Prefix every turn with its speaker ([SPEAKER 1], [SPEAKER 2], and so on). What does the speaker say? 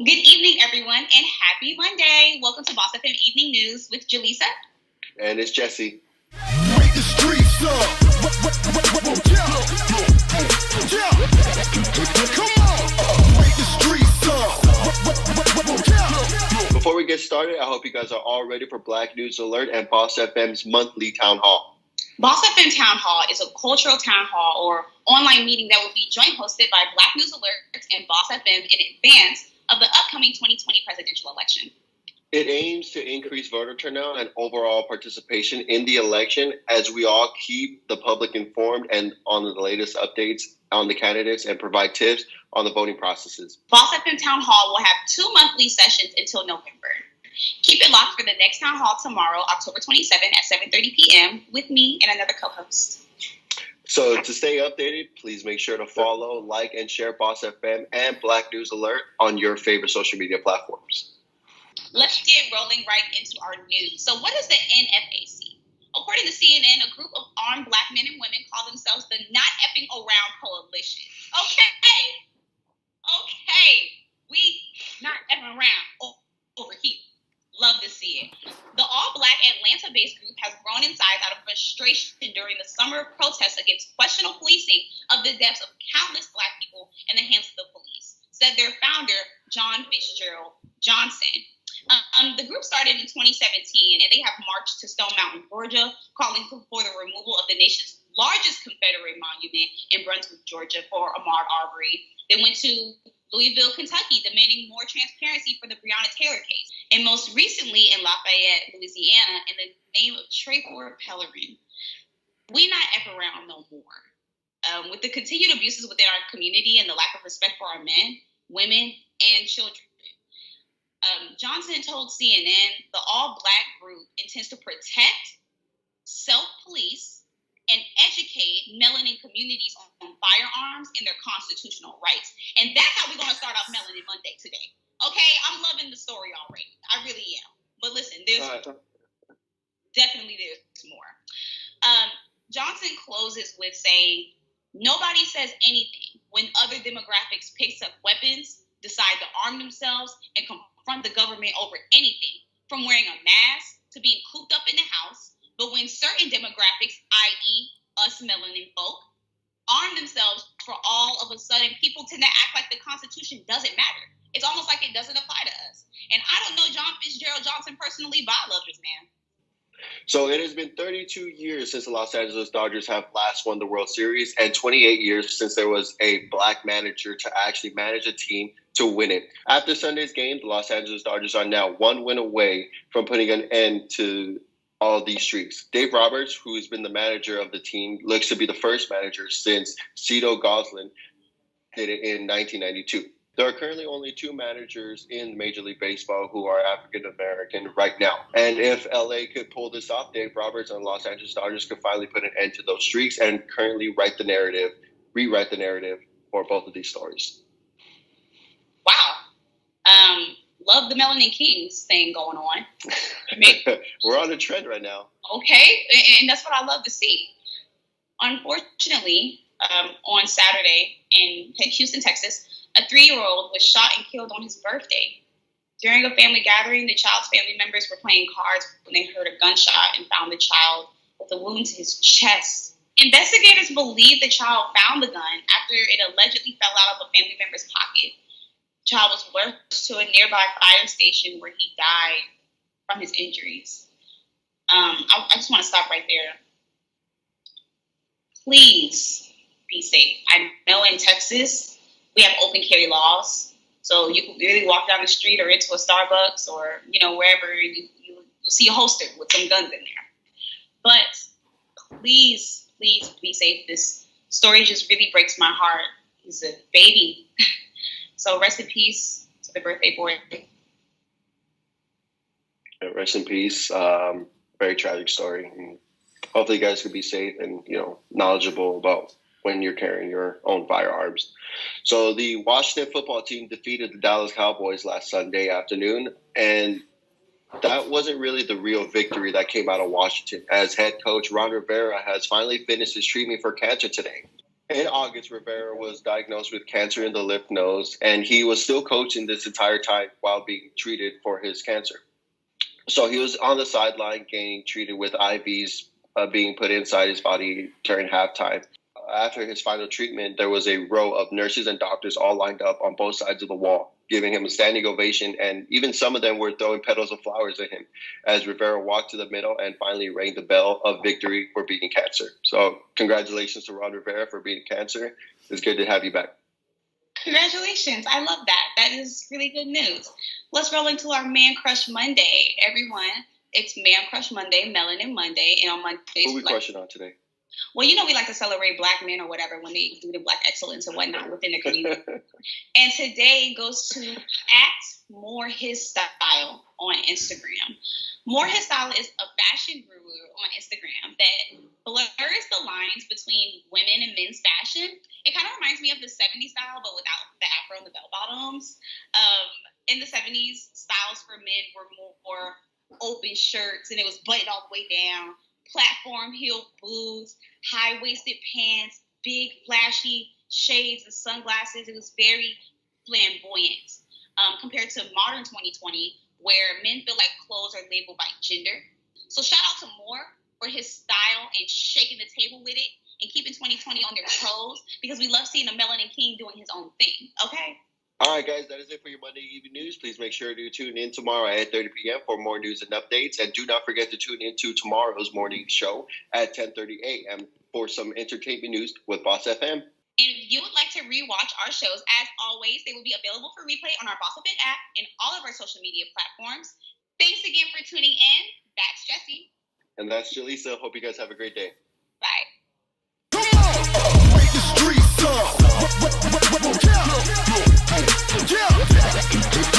[SPEAKER 1] Good evening, everyone, and happy Monday. Welcome to BossFM Evening News with Jalisa.
[SPEAKER 2] And it's Jessie.
[SPEAKER 3] Wake the streets up. Come on. Wake the streets up.
[SPEAKER 2] Before we get started, I hope you guys are all ready for Black News Alert and Boss FM's monthly town hall.
[SPEAKER 1] BossFM Town Hall is a cultural town hall or online meeting that will be joint hosted by Black News Alert and BossFM in advance of the upcoming 2020 presidential election.
[SPEAKER 2] It aims to increase voter turnout and overall participation in the election as we all keep the public informed and on the latest updates on the candidates and provide tips on the voting processes.
[SPEAKER 1] BossFM Town Hall will have 2 monthly sessions until November. Keep it locked for the next Town Hall tomorrow, October 27th at 7:30 p.m. with me and another co-host.
[SPEAKER 2] So to stay updated, please make sure to follow, like, and share Boss FM and Black News Alert on your favorite social media platforms.
[SPEAKER 1] Let's get rolling right into our news. So what is the NFAC? According to CNN, a group of armed Black men and women call themselves the Not Effing Around Coalition. Okay. We not effing around over here. Love to see it. The all-Black Atlanta-based group has grown in size out of frustration during the summer protests against questionable policing of the deaths of countless Black people in the hands of the police, said their founder, John Fitzgerald Johnson. The group started in 2017, and they have marched to Stone Mountain, Georgia, calling for the removal of the nation's largest Confederate monument in Brunswick, Georgia, for Ahmaud Arbery. They went to Louisville, Kentucky, demanding more transparency for the Breonna Taylor case. And most recently in Lafayette, Louisiana, in the name of Trayvon Pellerin. We not F around no more. With the continued abuses within our community and the lack of respect for our men, women, and children. Johnson told CNN the all-Black group intends to protect, self-police, and educate melanin communities on firearms and their constitutional rights. And that's how we're going to start off Melanin Monday today. Okay, I'm loving the story already. I really am. But listen, there's more. Johnson closes with saying, nobody says anything when other demographics picks up weapons, decide to arm themselves, and confront the government over anything, from wearing a mask to being cooped up in the house. But when certain demographics, i.e. us melanin folk, arm themselves, for all of a sudden people tend to act like the Constitution doesn't matter. It's almost like it doesn't apply to us. And I don't know John Fitzgerald Johnson personally, but I love this man.
[SPEAKER 2] So it has been 32 years since the Los Angeles Dodgers have last won the World Series and 28 years since there was a Black manager to actually manage a team to win it. After Sunday's game, the Los Angeles Dodgers are now 1 win away from putting an end to all these streaks. Dave Roberts, who has been the manager of the team, looks to be the first manager since Cito Goslin did it in 1992. There are currently only 2 managers in Major League Baseball who are African-American right now. And if LA could pull this off, Dave Roberts and the Los Angeles Dodgers could finally put an end to those streaks and currently rewrite the narrative for both of these stories.
[SPEAKER 1] Wow. Love the Melanin Kings thing going on.
[SPEAKER 2] We're on a trend right now.
[SPEAKER 1] Okay, and that's what I love to see. Unfortunately, on Saturday in Houston, Texas, a 3-year-old was shot and killed on his birthday. During a family gathering, the child's family members were playing cards when they heard a gunshot and found the child with a wound to his chest. Investigators believe the child found the gun after it allegedly fell out of a family member's pocket. The child was rushed to a nearby fire station where he died from his injuries. I just want to stop right there. Please be safe. I know in Texas, we have open carry laws, so you can really walk down the street or into a Starbucks or, wherever you'll see a holster with some guns in there. But please be safe. This story just really breaks my heart. He's a baby. So rest in peace to the birthday boy.
[SPEAKER 2] Rest in peace. Very tragic story. And hopefully you guys can be safe and, knowledgeable about when you're carrying your own firearms. So the Washington football team defeated the Dallas Cowboys last Sunday afternoon, and that wasn't really the real victory that came out of Washington, as head coach Ron Rivera has finally finished his treatment for cancer today. In August, Rivera was diagnosed with cancer in the lymph nodes, and he was still coaching this entire time while being treated for his cancer. So he was on the sideline getting treated with IVs being put inside his body during halftime. After his final treatment, there was a row of nurses and doctors all lined up on both sides of the wall, giving him a standing ovation, and even some of them were throwing petals of flowers at him as Rivera walked to the middle and finally rang the bell of victory for beating cancer. So congratulations to Ron Rivera for beating cancer. It's good to have you back.
[SPEAKER 1] Congratulations. I love that. That is really good news. Let's roll into our Man Crush Monday. Everyone, it's Man Crush Monday, Melanin Monday, and on Mondays,
[SPEAKER 2] Who are we crushing on today?
[SPEAKER 1] Well, you know we like to celebrate Black men or whatever when they do the Black excellence and whatnot within the community. And today goes to @More His Style on Instagram. More His Style is a fashion guru on Instagram that blurs the lines between women and men's fashion. It kind of reminds me of the 70s style, but without the afro and the bell bottoms. In the 70s, styles for men were more open shirts, and it was buttoned all the way down. Platform heel boots, high-waisted pants, big flashy shades and sunglasses. It was very flamboyant compared to modern 2020, where men feel like clothes are labeled by gender. So shout out to Moore for his style and shaking the table with it and keeping 2020 on their toes, because we love seeing a Melanin King doing his own thing, okay?
[SPEAKER 2] All right, guys, that is it for your Monday evening news. Please make sure to tune in tomorrow at 8:30 p.m. for more news and updates. And do not forget to tune in to tomorrow's morning show at 10:30 a.m. for some entertainment news with BossFM.
[SPEAKER 1] And if you would like to rewatch our shows, as always, they will be available for replay on our BossFM app and all of our social media platforms. Thanks again for tuning in. That's Jessie.
[SPEAKER 2] And that's Jalisa. Hope you guys have a great day.
[SPEAKER 1] Bye.
[SPEAKER 3] Make the streets up. Yeah.